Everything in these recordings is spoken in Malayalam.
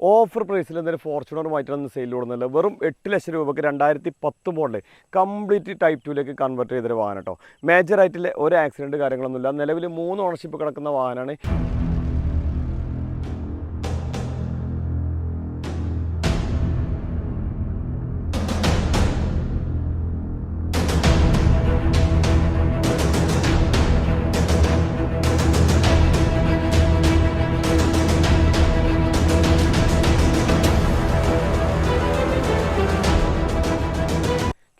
ഓഫർ പ്രൈസിൽ എന്തെങ്കിലും ഫോർച്യൂണറുമായിട്ടാണ് സെയിൽ കൊടുക്കുന്നില്ല. വെറും 8 ലക്ഷം രൂപയ്ക്ക് 2010 മോഡൽ കംപ്ലീറ്റ് ടൈപ്പ് 2ലേക്ക് കൺവേർട്ട് ചെയ്തൊരു വാഹനം കേട്ടോ. മേജറായിട്ടുള്ള ഒരു ആക്സിഡൻറ്റ് കാര്യങ്ങളൊന്നുമില്ല. നിലവിൽ 3 ഓണർഷിപ്പ് കിടക്കുന്ന വാഹനമാണ്.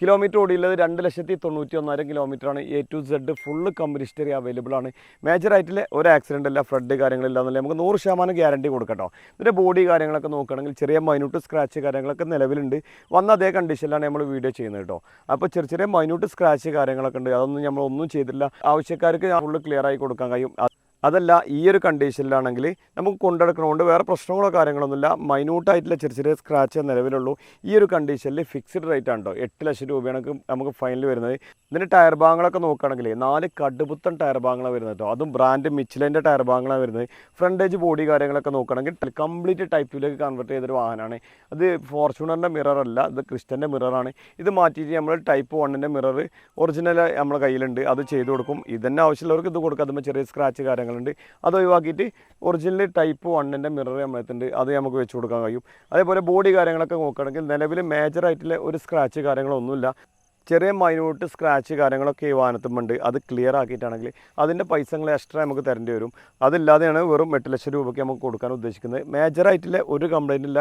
കിലോമീറ്റർ ഓടിയുള്ളത് 2,91,000 കിലോമീറ്ററാണ്. A to Z full company history available ആണ്. മേജറായിട്ടുള്ള ഒരു ആക്സിഡൻ്റ് അല്ല, ഫ്ലഡ് കാര്യങ്ങളില്ല എന്നല്ല, നമുക്ക് 100% ഗ്യാരണ്ടി കൊടുക്കട്ടോ. ഇതിൻ്റെ ബോഡി കാര്യങ്ങളൊക്കെ നോക്കുകയാണെങ്കിൽ ചെറിയ മൈന്യൂട്ട് സ്ക്രാച്ച് കാര്യങ്ങളൊക്കെ നിലവിലുണ്ട്. വന്ന അതേ കണ്ടീഷനിലാണ് നമ്മൾ വീഡിയോ ചെയ്യുന്നത് കേട്ടോ. അപ്പോൾ ചെറിയ മൈന്യൂട്ട് സ്ക്രാച്ച് കാര്യങ്ങളൊക്കെ ഉണ്ട്. അതൊന്നും നമ്മളൊന്നും ചെയ്തില്ല. ആവശ്യക്കാർക്ക് ഫുള്ള് ക്ലിയർ ആയി കൊടുക്കാൻ കഴിയും. അതല്ല, ഈ ഒരു കണ്ടീഷനിലാണെങ്കിൽ നമുക്ക് കൊണ്ടെടുക്കണതുകൊണ്ട് വേറെ പ്രശ്നങ്ങളോ കാര്യങ്ങളൊന്നുമില്ല. മൈന്യൂട്ടായിട്ടുള്ള ചെറിയ സ്ക്രാച്ച് നിലവിലുള്ളൂ. ഈ ഒരു കണ്ടീഷനിൽ ഫിക്സ്ഡ് റേറ്റ് ആണ് കേട്ടോ. 8 ലക്ഷം രൂപയാണ് നമുക്ക് ഫൈനൽ വരുന്നത്. ഇതിൻ്റെ ടയർ ഭാഗങ്ങളൊക്കെ നോക്കുകയാണെങ്കിൽ 4 കടുപുത്തൻ ടയർ ഭാഗങ്ങളാണ് വരുന്നത് കേട്ടോ. അതും ബ്രാൻഡ് മിച്ചിലിൻ്റെ ടയർ ഭാഗങ്ങളാണ് വരുന്നത്. ഫ്രണ്ടേജ് ബോഡി കാര്യങ്ങളൊക്കെ നോക്കുകയാണെങ്കിൽ കംപ്ലീറ്റ് ടൈപ്പ് 2ലേക്ക് കൺവേർട്ട് ചെയ്തൊരു വാഹനമാണ്. അത് ഫോർച്യൂണറിൻ്റെ മിറർ അല്ല, ഇത് ക്രിസ്റ്റൻ്റെ മിററാണ്. ഇത് മാറ്റിയിട്ട് നമ്മൾ ടൈപ്പ് 1ൻ്റെ മിറർ ഒറിജിനൽ നമ്മുടെ കയ്യിലുണ്ട്, അത് ചെയ്ത് കൊടുക്കും. ഇതന്നെ ആവശ്യമുള്ളവർക്ക് ഇത് കൊടുക്കും. അതുമ്പോൾ ചെറിയ സ്ക്രാച്ച് കാര്യങ്ങൾ അത് ഒഴിവാക്കിയിട്ട് ഒറിജിനൽ ടൈപ്പ് 1ൻ്റെ മിറർ നമ്മളെത്തുണ്ട്, അത് നമുക്ക് വെച്ച് കൊടുക്കാൻ കഴിയും. അതേപോലെ ബോഡി കാര്യങ്ങളൊക്കെ നോക്കുകയാണെങ്കിൽ നിലവിൽ മേജറായിട്ടുള്ള ഒരു സ്ക്രാച്ച് കാര്യങ്ങളൊന്നുമില്ല. ചെറിയ മൈന്യൂട്ട് സ്ക്രാച്ച് കാര്യങ്ങളൊക്കെ ഈ വാഹനത്തുമുണ്ട്. അത് ക്ലിയർ ആക്കിയിട്ടാണെങ്കിൽ അതിൻ്റെ പൈസകൾ എക്സ്ട്രാ നമുക്ക് തരേണ്ടി വരും. അതില്ലാതെയാണ് വെറും 8 ലക്ഷം രൂപയ്ക്ക് നമുക്ക് കൊടുക്കാൻ ഉദ്ദേശിക്കുന്നത്. മേജറായിട്ടുള്ള ഒരു കംപ്ലൈൻറ്റ് ഇല്ല.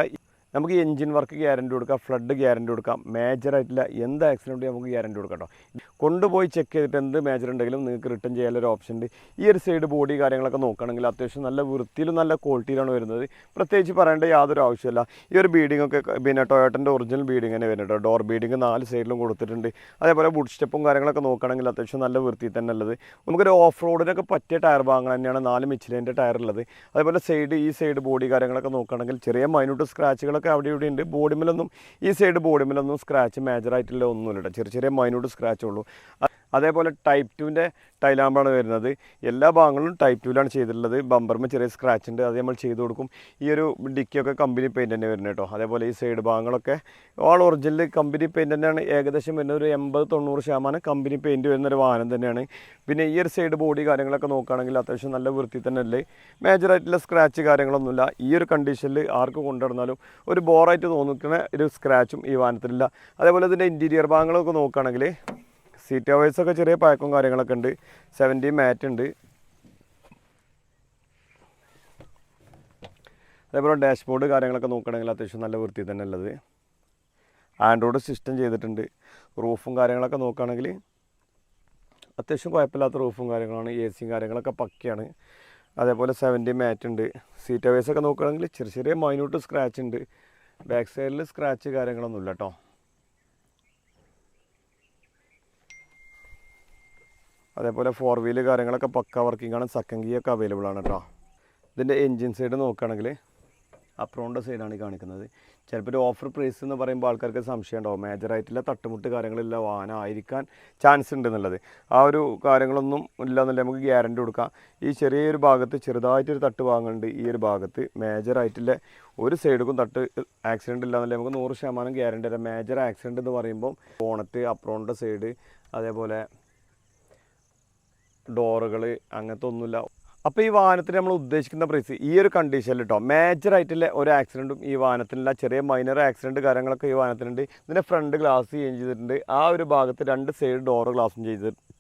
നമുക്ക് എൻജിൻ വർക്ക് ഗ്യാരണ്ടി കൊടുക്കാം, ഫ്ലഡ് ഗ്യാരണ്ടി കൊടുക്കാം. മേജറായിട്ടില്ല എന്ത് ആക്സിഡൻറ്റ് നമുക്ക് ഗ്യാരണ്ടി കൊടുക്കാം കേട്ടോ. കൊണ്ടുപോയി ചെക്ക് ചെയ്തിട്ട് എന്ത് മേജർ ഉണ്ടെങ്കിലും നിങ്ങൾക്ക് റിട്ടേൺ ചെയ്യാനൊരു ഓപ്ഷൻ ഉണ്ട്. ഈ ഒരു സൈഡ് ബോഡി കാര്യങ്ങളൊക്കെ നോക്കുകയാണെങ്കിൽ അത്യാവശ്യം നല്ല വൃത്തിയിലും നല്ല ക്വാളിറ്റിയിലാണ് വരുന്നത്. പ്രത്യേകിച്ച് പറയേണ്ട യാതൊരു ആവശ്യമില്ല. ഈ ഒരു ബീഡിംഗ് ഒക്കെ പിന്നെ ടൊയോട്ടൻ്റെ ഒറിജിനൽ ബീഡിംഗ് തന്നെ വരുന്നുണ്ട്. ഡോർ ബീഡിംഗ് 4 സൈഡിലും കൊടുത്തിട്ടുണ്ട്. അതേപോലെ വുഡ് സ്റ്റെപ്പും കാര്യങ്ങളൊക്കെ നോക്കുകയാണെങ്കിൽ അത്യാവശ്യം നല്ല വൃത്തി തന്നെ ഉള്ളത്. നമുക്കൊരു ഓഫ് റോഡിനൊക്കെ പറ്റിയ ടയർ ഭാഗങ്ങൾ തന്നെയാണ് 4 മിച്ചിലിൻ്റെ ടയർ ഉള്ളത്. അതേപോലെ ഈ സൈഡ് ബോഡി കാര്യങ്ങളൊക്കെ നോക്കുകയാണെങ്കിൽ ചെറിയ മൈന്യൂട്ട് സ്ക്രാച്ചുകളൊക്കെ അവിടെ ഇവിടെ ഉണ്ട്. ബോഡിമിലൊന്നും ഈ സൈഡ് ബോഡിമിലൊന്നും സ്ക്രാച്ച് മേജറായിട്ടുള്ള ഒന്നുമില്ല. ചെറിയ മൈന്യൂട്ട് സ്ക്രാച്ച് ഉള്ളൂ. അതേപോലെ ടൈപ്പ് 2ൻ്റെ ടൈലാമ്പാണ് വരുന്നത്. എല്ലാ ഭാഗങ്ങളും ടൈപ്പ് 2ലാണ് ചെയ്തിട്ടുള്ളത്. ബമ്പറിന് ചെറിയ സ്ക്രാച്ച് ഉണ്ട്, അത് നമ്മൾ ചെയ്ത് കൊടുക്കും. ഈ ഒരു ഡിക്കിയൊക്കെ കമ്പനി പെയിൻറ്റ് തന്നെ വരുന്നത് കേട്ടോ. അതേപോലെ ഈ സൈഡ് ഭാഗങ്ങളൊക്കെ ഓൾ ഒറിജിനൽ കമ്പനി പെയിൻറ്റ് തന്നെയാണ്. ഏകദേശം വരുന്നത് ഒരു 80-90% കമ്പനി പെയിൻറ്റ് വരുന്നൊരു വാഹനം തന്നെയാണ്. പിന്നെ ഈ ഒരു സൈഡ് ബോഡി കാര്യങ്ങളൊക്കെ നോക്കുകയാണെങ്കിൽ അത്യാവശ്യം നല്ല വൃത്തി തന്നെ അല്ലേ. മേജറായിട്ടുള്ള സ്ക്രാച്ച് കാര്യങ്ങളൊന്നുമില്ല. ഈ ഒരു കണ്ടീഷനിൽ ആർക്ക് കൊണ്ടുവന്നാലും ഒരു ബോറായിട്ട് തോന്നിക്കുന്ന ഒരു സ്ക്രാച്ചും ഈ വാഹനത്തിലില്ല. അതേപോലെ ഇതിൻ്റെ ഇൻറ്റീരിയർ ഭാഗങ്ങളൊക്കെ നോക്കുകയാണെങ്കിൽ സീറ്റ് കവേഴ്സൊക്കെ ചെറിയ പഴക്കവും കാര്യങ്ങളൊക്കെ ഉണ്ട്. 70 മാറ്റ് ഉണ്ട്. അതേപോലെ ഡാഷ്ബോർഡ് കാര്യങ്ങളൊക്കെ നോക്കുകയാണെങ്കിൽ അത്യാവശ്യം നല്ല വൃത്തി തന്നെ ഉള്ളത്. ആൻഡ്രോയിഡ് സിസ്റ്റം ചെയ്തിട്ടുണ്ട്. റൂഫും കാര്യങ്ങളൊക്കെ നോക്കുകയാണെങ്കിൽ അത്യാവശ്യം കുഴപ്പമില്ലാത്ത റൂഫും കാര്യങ്ങളാണ്. AC കാര്യങ്ങളൊക്കെ പക്കയാണ്. അതേപോലെ 70 മാറ്റ് ഉണ്ട്. സീറ്റ് കവേഴ്സൊക്കെ നോക്കുകയാണെങ്കിൽ ചെറിയ മൈന്യൂട്ട് സ്ക്രാച്ച് ഉണ്ട്. ബാക്ക് സൈഡിൽ സ്ക്രാച്ച് കാര്യങ്ങളൊന്നുമില്ല കേട്ടോ. അതേപോലെ 4 വീല് കാര്യങ്ങളൊക്കെ പക്ക വർക്കിംഗ് ആണ്. സെക്കൻഡ് ഗിയർ ഒക്കെ അവൈലബിൾ ആണ് കേട്ടോ. ഇതിൻ്റെ എൻജിൻ സൈഡ് നോക്കുകയാണെങ്കിൽ അപ്രോണിൻ്റെ സൈഡാണ് കാണിക്കുന്നത്. ചിലപ്പോൾ ഒരു ഓഫർ പ്രൈസ് എന്ന് പറയുമ്പോൾ ആൾക്കാർക്ക് സംശയം ഉണ്ടാവും. മേജറായിട്ടുള്ള തട്ടുമുട്ട് കാര്യങ്ങളില്ല വാഹനം ആയിരിക്കാൻ ചാൻസ് ഉണ്ട് എന്നുള്ളത്. ആ ഒരു കാര്യങ്ങളൊന്നും ഇല്ല എന്നല്ല, നമുക്ക് ഗ്യാരണ്ടി കൊടുക്കാം. ഈ ചെറിയൊരു ഭാഗത്ത് ചെറുതായിട്ടൊരു തട്ട് ഭാഗമുണ്ട്. ഈ ഒരു ഭാഗത്ത് മേജറായിട്ടുള്ള ഒരു സൈഡിലും തട്ട് ആക്സിഡൻറ്റ് ഇല്ല എന്നല്ല, നമുക്ക് 100% ഗ്യാരണ്ടി തരാം. മേജർ ആക്സിഡൻറ്റ് എന്ന് പറയുമ്പോൾ ബോണറ്റ്, അപ്രോണിൻ്റെ സൈഡ്, അതേപോലെ ഡോറുകൾ, അങ്ങനത്തെ ഒന്നുമില്ല. അപ്പോൾ ഈ വാഹനത്തിന് നമ്മൾ ഉദ്ദേശിക്കുന്ന പ്രൈസ് ഈ ഒരു കണ്ടീഷനിൽ കേട്ടോ. മേജറായിട്ടുള്ള ഒരു ആക്സിഡൻറ്റും ഈ വാഹനത്തിനില്ല. ചെറിയ മൈനർ ആക്സിഡൻറ്റ് കാര്യങ്ങളൊക്കെ ഈ വാഹനത്തിനുണ്ട്. ഇതിൻ്റെ ഫ്രണ്ട് ഗ്ലാസ് ചേഞ്ച് ചെയ്തിട്ടുണ്ട്. ആ ഒരു ഭാഗത്ത് 2 സൈഡ് ഡോർ ഗ്ലാസും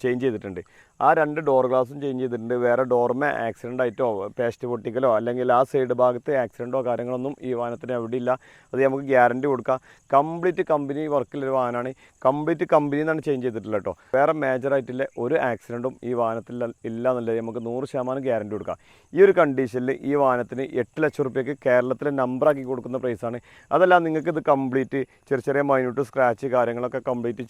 ചേഞ്ച് ചെയ്തിട്ടുണ്ട്. ആ 2 ഡോർ ഗ്ലാസും ചേഞ്ച് ചെയ്തിട്ടുണ്ട്. വേറെ ഡോർമേ ആക്സിഡൻ്റ് ആയിട്ടോ പേസ്റ്റ് പൊട്ടിക്കലോ അല്ലെങ്കിൽ ആ സൈഡ് ഭാഗത്ത് ആക്സിഡൻറ്റോ കാര്യങ്ങളൊന്നും ഈ വാഹനത്തിന് എവിടെ ഇല്ല. അത് നമുക്ക് ഗ്യാരണ്ടി കൊടുക്കാം. കംപ്ലീറ്റ് കമ്പനി വർക്കിലൊരു വാഹനമാണ്. കംപ്ലീറ്റ് കമ്പനിയിൽ നിന്നാണ് ചേഞ്ച് ചെയ്തിട്ടുള്ളത് കേട്ടോ. വേറെ മേജറായിട്ടുള്ള ഒരു ആക്സിഡൻറ്റും ഈ വാഹനത്തിൽ ഇല്ല എന്നുള്ളത് നമുക്ക് 100% ഗ്യാരണ്ടി കൊടുക്കാം. ഈ ഒരു കണ്ടീഷനിൽ ഈ വാഹനത്തിന് 8 ലക്ഷം റുപ്യക്ക് കേരളത്തിലെ നമ്പറാക്കി കൊടുക്കുന്ന പ്രൈസാണ്. അതല്ല, നിങ്ങൾക്ക് ഇത് കംപ്ലീറ്റ് ചെറിയ മൈന്യൂട്ട് സ്ക്രാച്ച് കാര്യങ്ങളൊക്കെ കംപ്ലീറ്റ്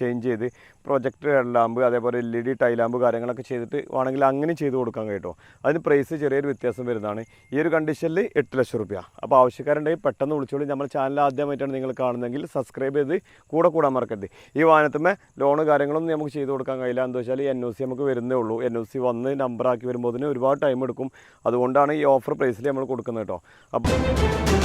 ചേഞ്ച് ചെയ്ത് പ്രൊജക്ടർ ലാമ്പ്, അതേപോലെ LED ടൈലാമ്പ് കാര്യങ്ങളൊക്കെ ചെയ്തിട്ട് വേണമെങ്കിൽ അങ്ങനെ ചെയ്ത് കൊടുക്കാൻ കേട്ടോ. അതിന് പ്രൈസ് ചെറിയൊരു വ്യത്യാസം വരുന്നതാണ്. ഈ ഒരു കണ്ടീഷനിൽ 8 ലക്ഷം റുപ്യ. അപ്പോൾ ആവശ്യക്കാരുണ്ടെങ്കിൽ പെട്ടെന്ന് വിളിച്ചോളൂ. നമ്മുടെ ചാനൽ ആദ്യമായിട്ടാണ് നിങ്ങൾ കാണുന്നതെങ്കിൽ സബ്സ്ക്രൈബ് ചെയ്ത് കൂടാൻ മറക്കരുത്. ഈ വാഹനത്തുമേ ലോണ് കാര്യങ്ങളൊന്നും നമുക്ക് ചെയ്ത് കൊടുക്കാൻ കഴിയില്ല. എന്താ വെച്ചാൽ NOC നമുക്ക് വരുന്നേ ഉള്ളൂ. NOC വന്ന് നമ്പറാക്കി വരുമ്പോൾ ഒരുപാട് ടൈം എടുക്കും. അതുകൊണ്ടാണ് ഈ ഓഫർ പ്രൈസിൽ നമ്മൾ കൊടുക്കുന്നത് കേട്ടോ. അപ്പോൾ